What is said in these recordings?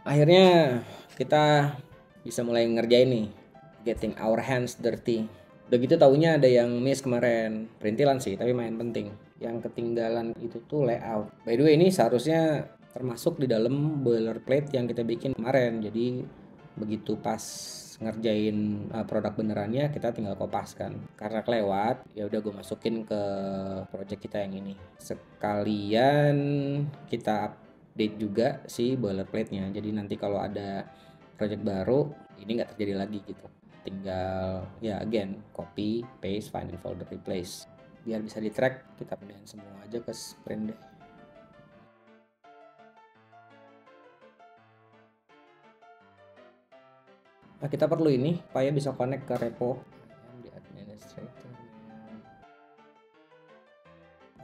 Akhirnya kita bisa mulai ngerjain nih, getting our hands dirty. Udah gitu taunya ada yang miss kemarin, perintilan sih tapi main penting. Yang ketinggalan itu tuh layout. By the way ini seharusnya termasuk di dalam boilerplate yang kita bikin kemarin. Jadi begitu pas ngerjain produk benerannya kita tinggal kopas kan. Karena kelewat, ya udah gue masukin ke project kita yang ini. Sekalian kita update juga si boilerplate-nya. Jadi nanti kalau ada project baru, ini nggak terjadi lagi gitu. Tinggal ya again, copy, paste, find in folder, replace. Biar bisa di track, kita pindahin semua aja ke sprint deh. Nah, kita perlu ini supaya bisa connect ke repo. Di administrator.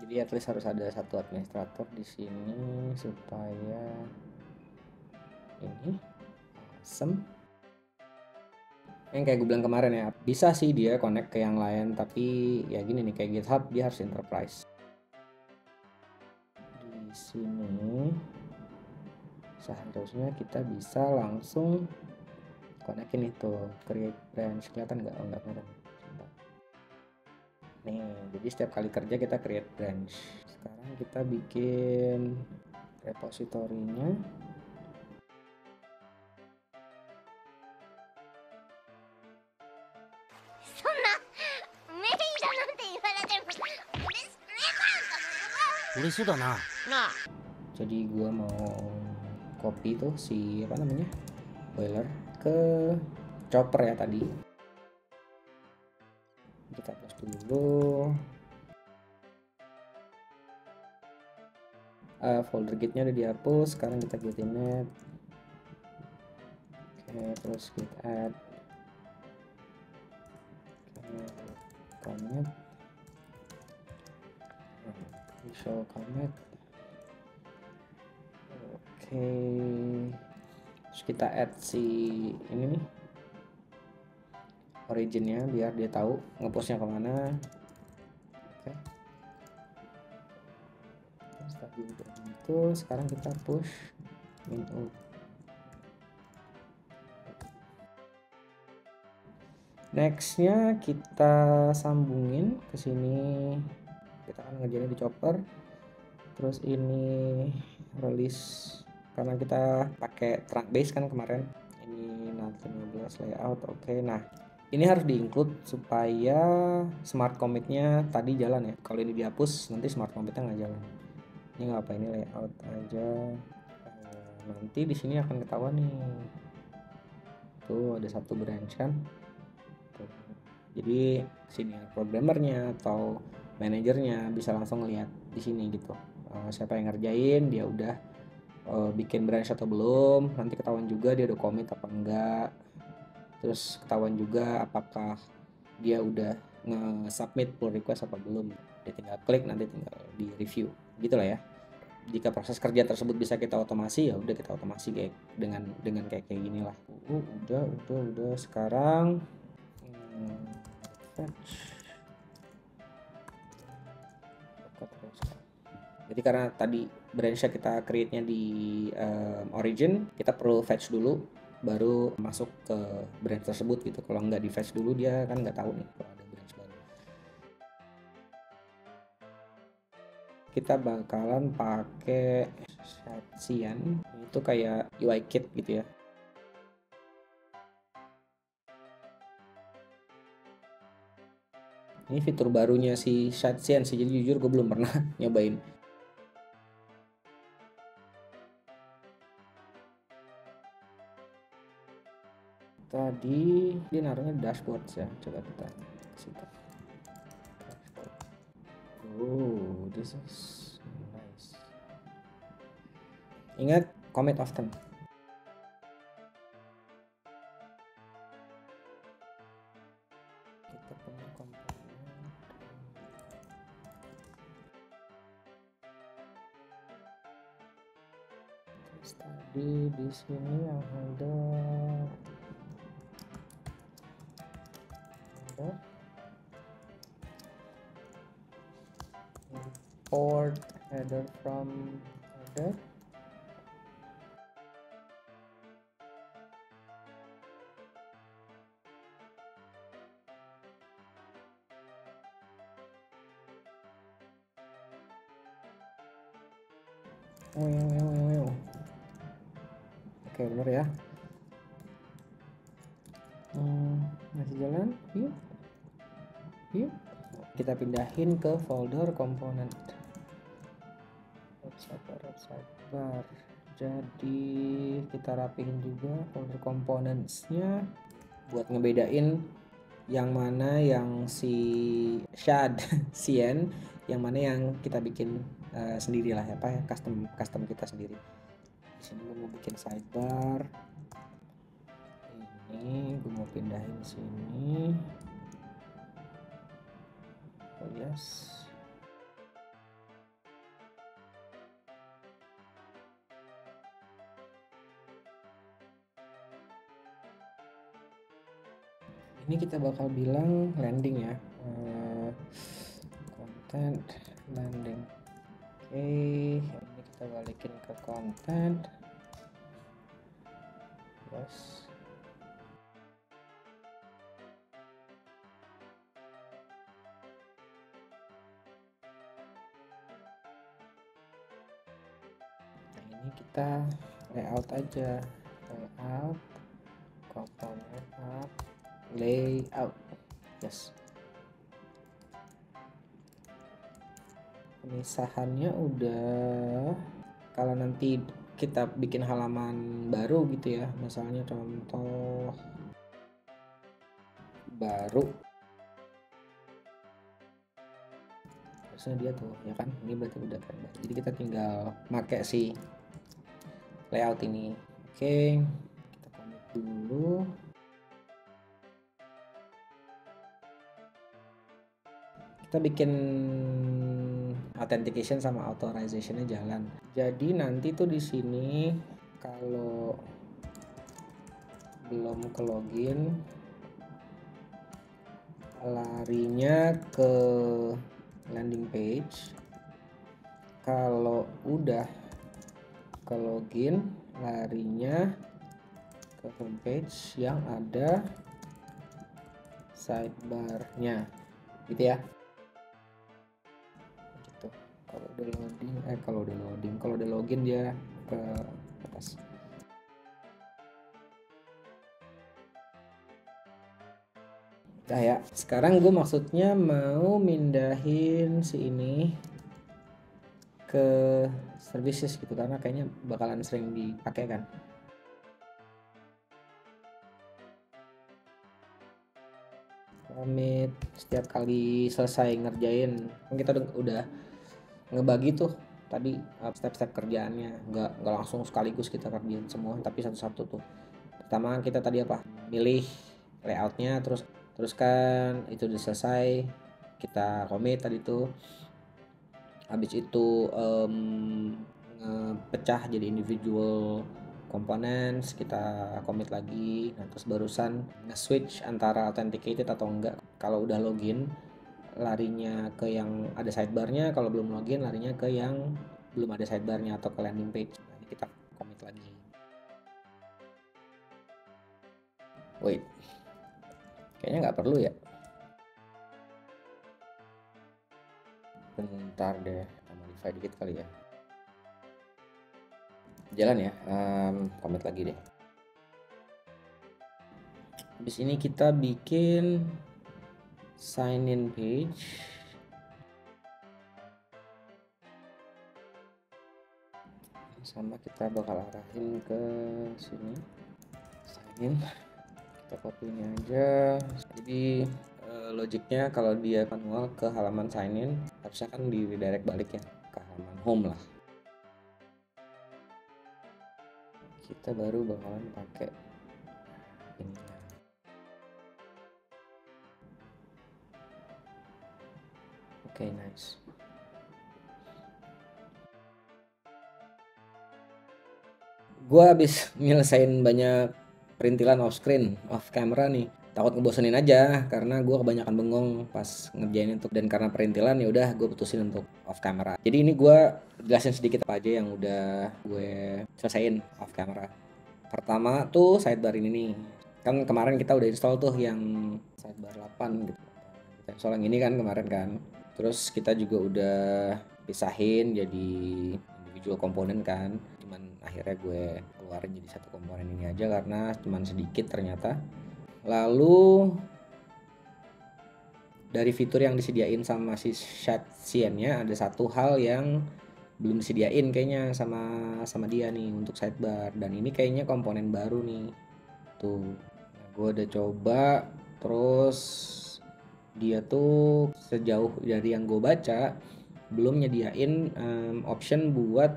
Jadi at least harus ada satu administrator di sini supaya ini awesome. Yang kayak gue bilang kemarin ya, bisa sih dia connect ke yang lain, tapi ya gini nih, kayak GitHub dia harus enterprise. Di sini seharusnya kita bisa langsung connectin itu, create branch. Kelihatan nggak? Oh, nggak kelihatan. Nih, jadi setiap kali kerja kita create branch. Sekarang kita bikin repositorinya. Jadi gua mau copy tuh si apa namanya boiler ke chopper ya tadi. Kita hapus dulu. Folder gitnya udah dihapus. Sekarang kita git init. Oke, terus git add. Commit. Visual commit. Oke, terus kita add si ini nih originnya biar dia tahu ngepostnya kemana. Oke, terus tadi udah gitu, sekarang kita push min u. Nextnya kita sambungin ke sini, kita akan ngerjainnya di chopper. Terus ini release karena kita pakai trunk base kan kemarin. Ini NAT15 layout. Oke, nah ini harus di-include supaya smart commit-nya tadi jalan ya. Kalau ini dihapus nanti smart commit-nya nggak jalan. Ini nggak apa, ini layout aja. Nanti di sini akan ketahuan nih. Tuh ada satu branch kan. Tuh. Jadi senior programmernya atau manajernya bisa langsung lihat di sini gitu. Siapa yang ngerjain, dia udah bikin branch atau belum, nanti ketahuan juga dia udah commit apa enggak, terus ketahuan juga apakah dia udah nge-submit pull request apa belum, dia tinggal klik nanti tinggal di review gitulah ya. Jika proses kerja tersebut bisa kita otomasi ya udah kita otomasi kayak dengan kayak gini lah. Udah sekarang fetch. Jadi karena tadi branch kita create-nya di origin, kita perlu fetch dulu baru masuk ke branch tersebut gitu. Kalau nggak di fetch dulu dia kan nggak tahu nih kalau ada branch baru. Kita bakalan pakai Shatsian, itu kayak UI kit gitu ya. Ini fitur barunya si Shatsian sih, jadi jujur gue belum pernah nyobain. Tadi dia naruhnya dashboard ya, coba kita situ. Oh, this is nice. Ingat, commit often. Kita punya komponen. Terus tadi di sini yang ada import header from border. Oke, bener ya. Masih jalan, yuk kita pindahin ke folder komponen. Sabar. Jadi kita rapihin juga folder components-nya buat ngebedain yang mana yang si shad cyan, yang mana yang kita bikin sendiri lah ya, custom kita sendiri. Di sini gue mau bikin sidebar, ini gue mau pindahin sini. Oh yes. Ini kita bakal bilang landing ya, content landing. Oke, ini kita balikin ke content. Yes. Nah, ini kita layout aja, layout component up layout. Yes. Pemisahannya udah. Kalau nanti kita bikin halaman baru gitu ya, misalnya contoh baru, harusnya dia tuh ya kan, ini berarti udah kan. Jadi kita tinggal pakai si layout ini. Oke, kita commit dulu. Kita bikin authentication sama authorizationnya jalan. Jadi nanti tuh di sini kalau belum ke login, larinya ke landing page. Kalau udah ke login, larinya ke homepage yang ada sidebarnya, gitu ya. Gitu. Kalau udah login dia ke atas. Nah ya, sekarang gue maksudnya mau mindahin si ini ke services gitu, karena kayaknya bakalan sering dipakai kan. Commit setiap kali selesai ngerjain, kan kita udah ngebagi tuh tadi step-step kerjaannya, nggak langsung sekaligus kita kerjain semua, tapi satu-satu tuh. Pertama kita tadi apa, milih layoutnya, terus kan itu udah selesai, kita commit tadi tuh. Habis itu pecah jadi individual components, kita commit lagi. Nah, terus barusan nge-switch antara authenticated atau enggak. Kalau udah login larinya ke yang ada sidebarnya, kalau belum login larinya ke yang belum ada sidebarnya atau ke landing page. Nah, ini kita commit lagi. Wait, kayaknya nggak perlu ya. Bentar deh, kita modify dikit kali ya. Jalan ya, commit lagi deh. Habis ini kita bikin sign in page. Sama kita bakal arahin ke sini, sign in. Kita copy ini aja. Jadi logiknya kalau dia manual ke halaman sign in, harusnya kan di redirect balik ya ke halaman home lah. Kita baru bakalan pakai ini. Oke, nice. Gua habis nyelesain banyak perintilan off screen, off camera nih. takut ngebosenin aja karena gue kebanyakan bengong pas ngerjain itu, dan karena perintilan ya udah gue putusin untuk off camera. Jadi ini gue jelasin sedikit apa aja yang udah gue selesaiin off camera. Pertama tuh sidebar ini nih, kan kemarin kita udah install tuh yang sidebar 8 gitu, kita install yang ini kan kemarin kan. Terus kita juga udah pisahin jadi individual komponen kan, cuman akhirnya gue keluarin jadi satu komponen ini aja karena cuman sedikit ternyata. Lalu dari fitur yang disediain sama si Shadcyan-nya ada satu hal yang belum disediain kayaknya sama dia nih untuk sidebar, dan ini kayaknya komponen baru nih tuh. Nah, gue udah coba, terus dia tuh sejauh dari yang gue baca belum nyediain option buat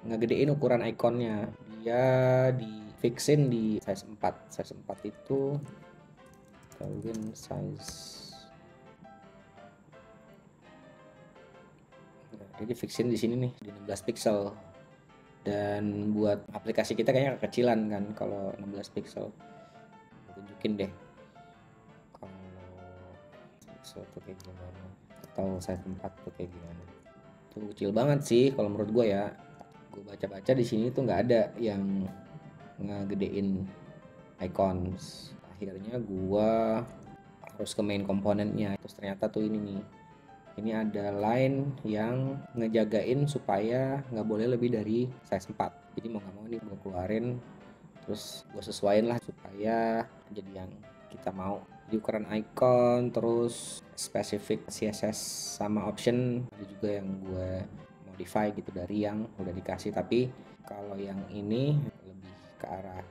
ngegedein ukuran ikonnya. Dia di fixin di size 4. Size 4 itu Kelvin size. Nah, jadi fixin di sini nih di 16 pixel. Dan buat aplikasi kita kayaknya kekecilan kan kalau 16 pixel. Tunjukin deh kalau pixel tuh kayak gimana, atau size 4 tuh kayak gimana. Tuh kecil banget sih kalau menurut gue ya. Gue baca-baca di sini tuh nggak ada yang ngegedein icons. Akhirnya gua harus ke main komponennya. Terus ternyata tuh ini nih, ini ada line yang ngejagain supaya nggak boleh lebih dari size 4. Jadi mau nggak mau nih gue keluarin, terus gue sesuaiin lah supaya jadi yang kita mau. Jadi ukuran icon, terus spesifik CSS sama option ada juga yang gue modify gitu dari yang udah dikasih. Tapi kalau yang ini lebih ke arah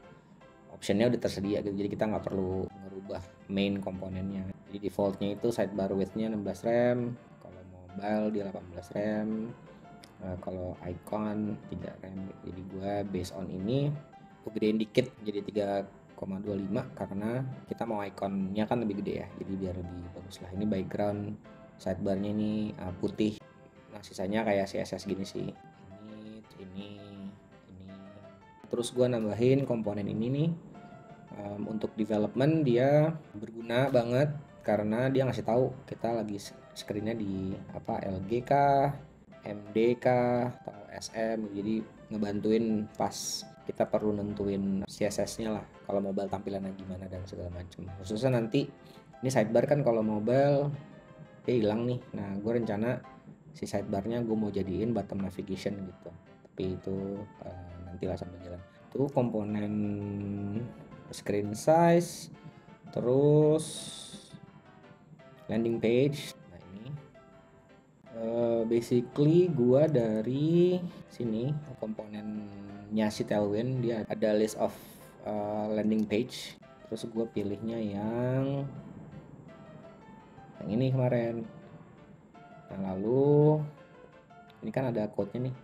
optionnya udah tersedia gitu, jadi kita nggak perlu ngerubah main komponennya. Jadi defaultnya itu sidebar widthnya 16 rem, kalau mobile dia 18 rem, kalau icon 3 rem. Jadi gue based on ini gue gedein dikit jadi 3,25 karena kita mau ikonnya kan lebih gede ya, jadi biar lebih bagus lah. Ini background sidebarnya ini putih. Nah sisanya kayak CSS gini sih, ini. Terus gue nambahin komponen ini nih. Untuk development dia berguna banget karena dia ngasih tahu kita lagi screennya di apa, LG kah, MD kah, atau SM. Jadi ngebantuin pas kita perlu nentuin CSS-nya lah, kalau mobile tampilannya gimana dan segala macam. Khususnya nanti ini sidebar kan kalau mobile dia hilang nih. Nah gue rencana si sidebarnya gue mau jadiin bottom navigation gitu, tapi itu nantilah sambil jalan. Tuh komponen screen size, terus landing page. Nah ini basically gua dari sini komponennya si Tailwind dia ada list of landing page, terus gua pilihnya yang ini kemarin. Nah lalu ini kan ada code-nya nih.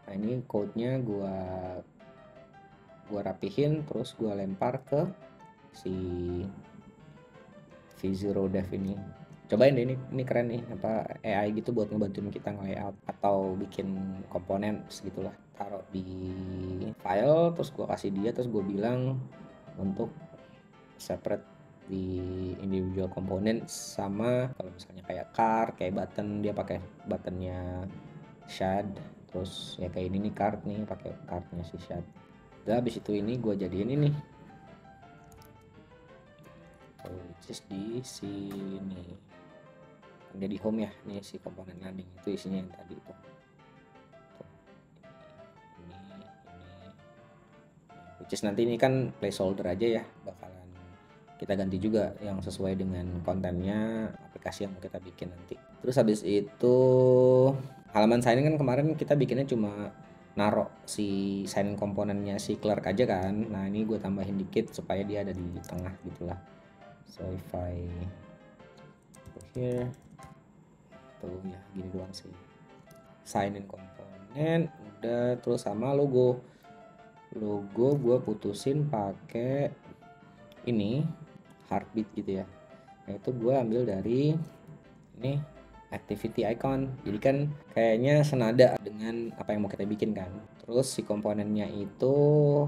Nah ini code-nya gua rapihin, terus gue lempar ke si V0 Dev ini. Cobain deh, ini keren nih, apa AI gitu buat ngebantuin kita nge-layout atau bikin komponen segitulah. Taruh di file, terus gue kasih dia, terus gue bilang untuk separate di individual component. Sama kalau misalnya kayak card, kayak button, dia pakai buttonnya shad. Terus ya kayak ini nih card nih, pakai cardnya si shad. Udah, habis itu ini gue jadiin ini which is di sini. Dia di home ya, nih si komponen landing itu isinya yang tadi itu. Ini which is nanti ini kan placeholder aja ya, bakalan kita ganti juga yang sesuai dengan kontennya aplikasi yang mau kita bikin nanti. Terus habis itu halaman sign kan kemarin kita bikinnya cuma narok si sign komponennya si clerk aja kan. Nah ini gue tambahin dikit supaya dia ada di tengah gitulah. So if I go here, tuh ya gini doang sih. Sign in komponen udah, terus sama logo gue putusin pakai ini heartbeat gitu ya. Nah itu gue ambil dari ini activity icon. Jadi kan kayaknya senada dengan apa yang mau kita bikin kan. Terus si komponennya itu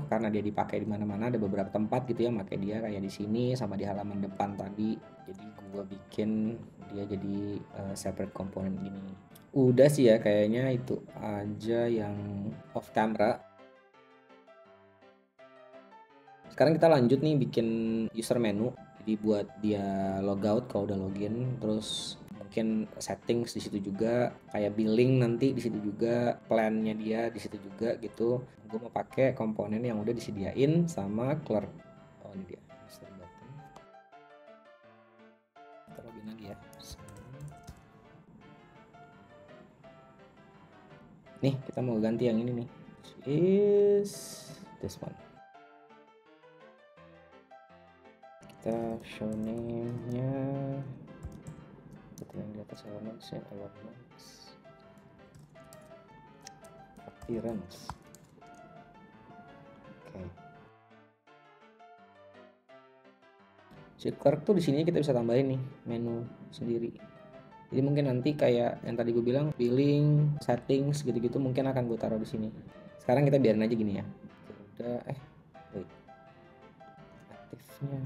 karena dia dipakai di mana-mana, ada beberapa tempat gitu ya pakai dia, kayak di sini sama di halaman depan tadi. Jadi gua bikin dia jadi separate komponen gini. Udah sih ya, kayaknya itu aja yang off camera. Sekarang kita lanjut nih bikin user menu. Jadi buat dia logout kalau udah login, terus mungkin settings di situ juga, kayak billing nanti di situ juga, plannya dia di situ juga gitu. Gue mau pakai komponen yang udah disediain sama clerk. Oh ini dia, user button. Kita login lagi ya. Nih kita mau ganti yang ini nih. Is this one. Kita show name-nya yang di atas elements-nya, elements appearance. Oke. Si clerk tuh di sini kita bisa tambahin nih menu sendiri. Jadi mungkin nanti kayak yang tadi gue bilang billing, settings gitu-gitu mungkin akan gue taruh di sini. Sekarang kita biarin aja gini ya. Udah wait. Aktifnya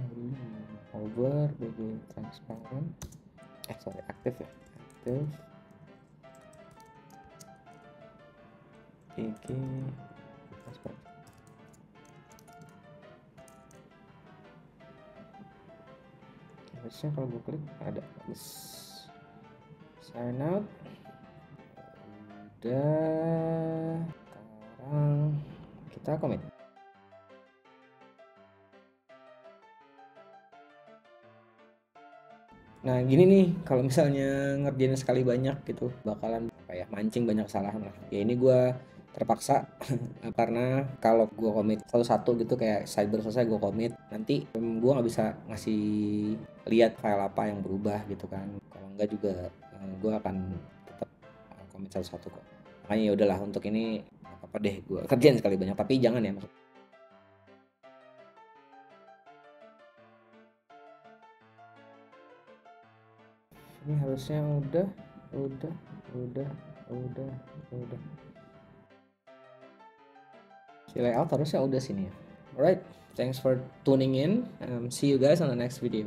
over BG transparent. Sorry, aktif ya. Aktif. BG transparent. Harusnya kalau gue klik ada sign out. Udah, sekarang kita commit. Nah gini nih, kalau misalnya ngerjain sekali banyak gitu bakalan apa ya, mancing banyak kesalahan lah. Ya ini gue terpaksa karena kalau gue komit satu-satu gitu kayak cyber selesai gue komit, nanti gue nggak bisa ngasih lihat file apa yang berubah gitu kan. Kalau enggak juga gue akan tetap komit satu-satu kok. Makanya ya udahlah, untuk ini apa deh gue kerjain sekali banyak, tapi jangan ya. Ini harusnya udah. Si layout harusnya udah sini ya. Alright, thanks for tuning in. See you guys on the next video.